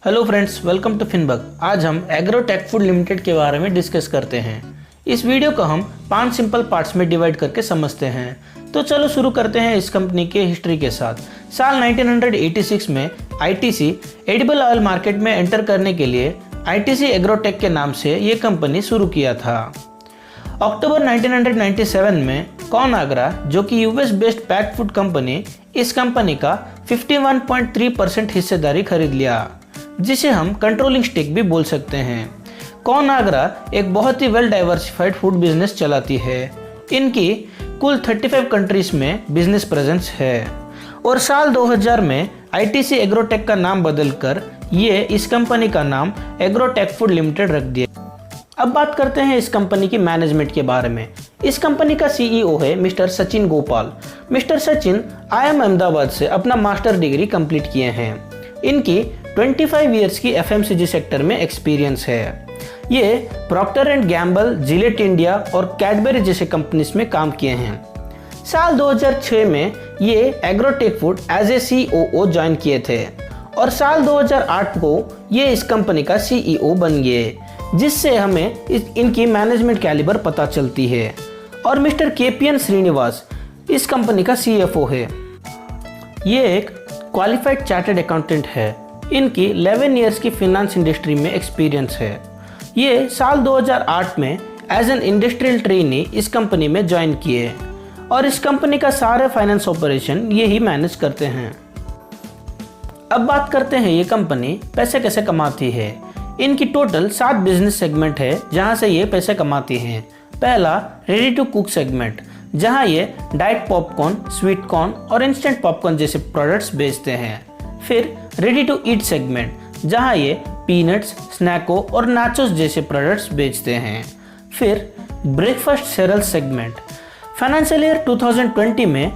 Hello friends, welcome to Finbug. आज हम agrotech food limited के बारे में डिस्कस करते हैं। इस वीडियो को हम 5 सिंपल पार्ट्स में डिवाइड करके समझते हैं। तो चलो शुरू करते हैं इस कंपनी के हिस्ट्री के साथ। साल 1986 में आईटीसी एडिबल ऑयल मार्केट में एंटर करने के लिए आईटीसी एग्रोटेक के नाम से ये कंपनी शुरू किया था। अक्टूबर 1997 में कॉनाग्रा, जो कि US based pack food company, इस कंपनी का 51.3% हिस्सेदारी खरीद लिया, जिसे हम कंट्रोलिंग स्टेक भी बोल सकते हैं। कॉनाग्रा एक बहुत ही वेल डाइवर्सिफाइड फूड बिजनेस चलाती है। इनकी कुल 35 कंट्रीज में बिजनेस प्रेजेंस है और साल 2000 में आईटीसी एग्रोटेक का नाम बदलकर ये इस कंपनी का नाम एग्रोटेक फूड लिमिटेड रख दिया। अब बात करते हैं इस कंपनी की मैनेजमेंट के बारे में। इस कंपनी का सीईओ है mister Sachin Gopal. Mister Sachin IIM Ahmedabad से अपना मास्टर डिग्री कंप्लीट किए हैं। इनकी 25 इयर्स की एफएमसीजी सेक्टर में एक्सपीरियंस है। ये Procter and Gamble, Gillette India और कैडबरी जैसे कंपनीज में काम किए हैं। साल 2006 में ये Agrotech food as a COO join किए थे और साल 2008 को ये इस कंपनी का सीईओ बन गए, जिससे हमें इनकी मैनेजमेंट कैलिबर पता चलती है। और मिस्टर केपीएन श्रीनिवास इस कंपनी का सीएफओ है। ये एक क्वालिफाइड चार्टर्ड अकाउंटेंट है। इनकी 11 इयर्स की फिनेंस इंडस्ट्री में एक्सपीरियंस है। ये साल 2008 में एज एन इंडस्ट्रियल ट्रेनी इस कंपनी में ज्वाइन किए और इस कंपनी का सारे फाइनेंस ऑपरेशन ये ही मैनेज करते हैं। अब बात करते हैं ये कंपनी पैसे कैसे कमाती है। इनकी टोटल 7 बिजनेस सेगमेंट है जहां से ये पैसे कमाती हैं। पहला रेडी टू कुक सेगमेंट, जहां ये डाइट पॉपकॉर्न, स्वीट कॉर्न और इंस्टेंट पॉपकॉर्न जैसे प्रोडक्ट्स बेचते हैं। फिर रेडी टू ईट सेगमेंट, जहां ये पीनट्स, स्नैको और नाचोस जैसे प्रोडक्ट्स बेचते हैं। फिर breakfast cereal segment, financial year 2020 में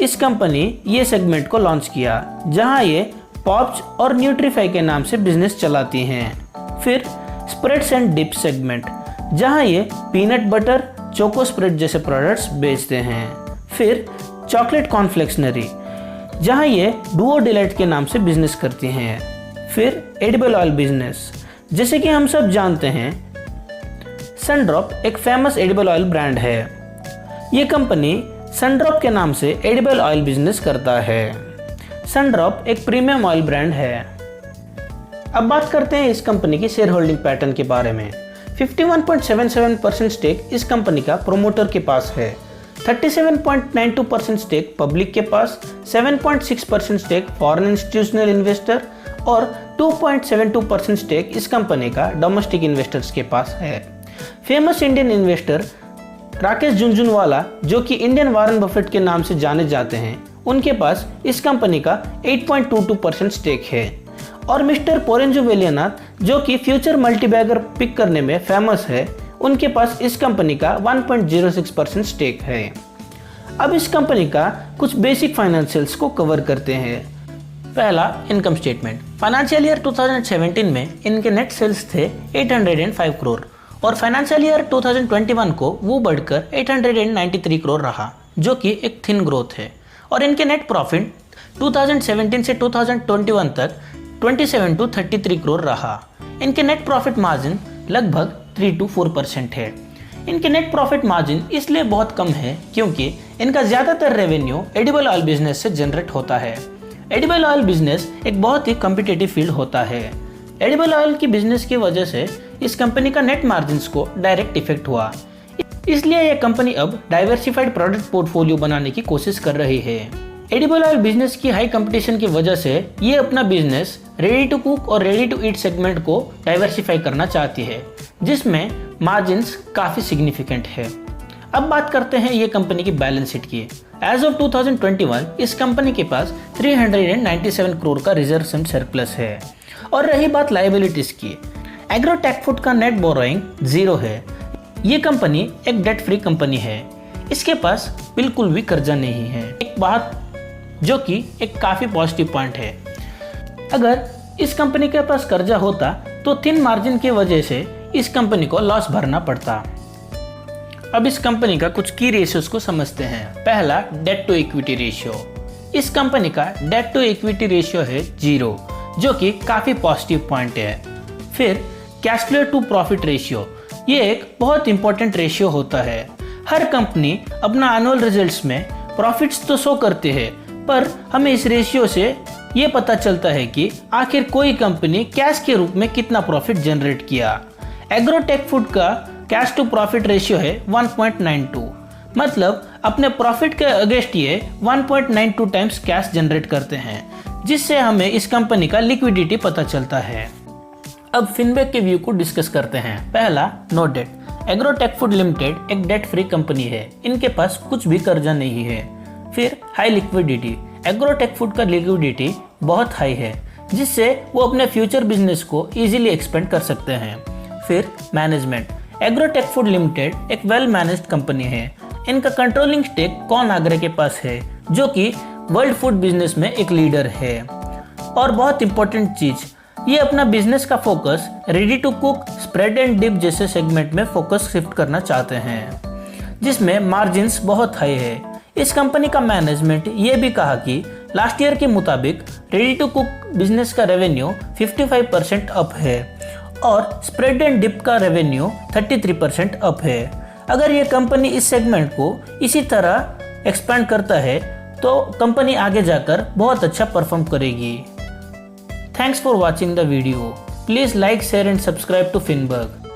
इस कंपनी ये सेगमेंट को लॉन्च किया, जहां ये पॉप्स और न्यूट्रीफाई के नाम से बिजनेस चलाती हैं। फिर स्प्रेड्स एंड डिप सेगमेंट, जहां ये पीनट बटर, चोको स्प्रेड जैसे प्रोडक्ट्स बेचते हैं। फिर चॉकलेट कॉन्फ्लेक्शनरी, जहां ये डुओ डिलाइट के नाम से बिजनेस करती हैं। फिर एडिबल ऑयल बिजनेस, जैसे कि हम सब जानते हैं सनड्रॉप एक फेमस एडिबल ऑयल ब्रांड है। ये कंपनी सनड्रॉप के नाम से एडिबल ऑयल बिजनेस करता है। सनड्रॉप एक प्रीमियम ऑयल ब्रांड है। अब बात करते हैं इस कंपनी की शेयर होल्डिंग पैटर्न के बारे में। 51.77% स्टेक इस कंपनी का प्रोमोटर के पास है। 37.92% स्टेक पब्लिक के पास, 7.6% स्टेक फॉरेन इंस्टीट्यूशनल इन्वेस्टर और 2.72% स्टेक इस कंपनी का डोमेस्टिक इन्वेस्टर्स के पास है। Famous Indian investor Rakesh Jhunjhunwala, जो कि इंडियन वॉरेन बफेट के नाम से जाने जाते हैं, उनके पास इस कंपनी का 8.22% स्टेक है। और मिस्टर पोरेंजो वेलियनाथ, जो कि फ्यूचर मल्टीबैगर पिक करने में फेमस है, उनके पास इस कंपनी का 1.06% स्टेक है। अब इस कंपनी का कुछ बेसिक फाइनेंशियल्स को कवर करते हैं। पहला, इनकम स्टेटमेंट। फाइनेंशियल ईयर 2017 में इनके नेट सेल्स थे 805 करोड़ और फाइनेंशियल ईयर 2021 को वो बढ़कर 893 करोड़ रहा, जो कि एक थिन ग्रोथ है। और इनके नेट प्रॉफिट 2017 से 2021 तक 27 to 33 करोड़ रहा। इनके नेट प्रॉफिट मार्जिन लगभग 3 to 4% है। इनके नेट प्रॉफिट मार्जिन इसलिए बहुत कम है क्योंकि इनका ज़्यादातर रेवेन्यू एडिबल ऑयल बिजनेस से जनरेट होता है। एडिबल ऑयल बिजनेस एक बहुत ही कॉम्पिटिटिव फील्ड होता है। एडिबल ऑयल की बिजनेस की वजह से इस कंपनी का नेट मार्जिन्स को डायरेक्ट इफेक्ट हुआ, इसलिए यह कंपनी अब डाइवर्सिफाइड प्रोडक्ट पोर्टफोलियो बनाने की कोशिश कर रही है। एडिबल ऑयल बिजनेस की हाई कंपटीशन की वजह से ये अपना बिजनेस रेडी टू कुक और रेडी टू ईट सेगमेंट को डाइवर्सिफाई करना चाहती है, जिसमें मार्जिन्स काफ़ी सिग्निफिकेंट है। अब बात करते हैं ये कंपनी की बैलेंस शीट की। एज ऑफ 2021 इस कंपनी के पास 397 करोड़ का रिजर्व एंड सरप्लस है। और रही बात लायबिलिटीज की, एग्रोटेक फूड का नेट बोरोइंग 0 है। ये कंपनी एक डेट फ्री कंपनी है। इसके पास बिल्कुल भी कर्जा नहीं है, एक बात जो कि एक काफ़ी पॉजिटिव पॉइंट है। अगर इस कंपनी के पास कर्जा होता तो थिन मार्जिन की वजह से इस कंपनी को लॉस भरना पड़ता। अब इस कंपनी का कुछ की रेशियोज को समझते हैं। पहला, डेट टू इक्विटी रेशियो। इस कंपनी का डेट टू इक्विटी रेशियो है 0, जो कि काफ़ी पॉजिटिव पॉइंट है। फिर cash flow to profit ratio, ये एक बहुत इंपॉर्टेंट रेशियो होता है। हर कंपनी अपना एनुअल रिजल्ट्स में प्रॉफिट्स तो शो करते हैं, पर हमें इस रेशियो से ये पता चलता है कि आखिर कोई कंपनी कैश के रूप में कितना प्रॉफिट जनरेट किया। एग्रोटेक फूड का कैश टू प्रॉफिट रेशियो है 1.92, मतलब अपने प्रॉफिट के अगेंस्ट ये 1.92 टाइम्स कैश जनरेट करते हैं, जिससे हमें इस कंपनी का लिक्विडिटी पता चलता है। अब फिनबेक के व्यू को डिस्कस करते हैं। पहला, no debt. Agrotech food limited एक डेट फ्री कंपनी है, इनके पास कुछ भी कर्जा नहीं है। फिर हाई लिक्विडिटी, एग्रोटेक फूड का लिक्विडिटी बहुत हाई है, जिससे वो अपने फ्यूचर बिजनेस को इजीली एक्सपेंड कर सकते हैं। फिर मैनेजमेंट, एग्रोटेक फूड लिमिटेड एक वेल मैनेज्ड कंपनी है। इनका कंट्रोलिंग स्टेक कॉर्न आग्रे के पास है, जो कि वर्ल्ड फूड बिजनेस में एक लीडर है। और बहुत इंपॉर्टेंट चीज, ये अपना बिजनेस का focus ready to cook, spread and dip जैसे सेगमेंट में फोकस शिफ्ट करना चाहते हैं, जिसमें मार्जिन्स बहुत हाई है। इस कंपनी का मैनेजमेंट ये भी कहा कि लास्ट ईयर के मुताबिक रेडी टू कुक बिजनेस का रेवेन्यू 55% अप है और स्प्रेड एंड डिप का रेवेन्यू 33% अप है। अगर ये कंपनी इस सेगमेंट को इसी तरह एक्सपेंड करता है तो कंपनी आगे जाकर बहुत अच्छा परफॉर्म करेगी। Thanks for watching the video. Please like, share and subscribe to फिनबर्ग।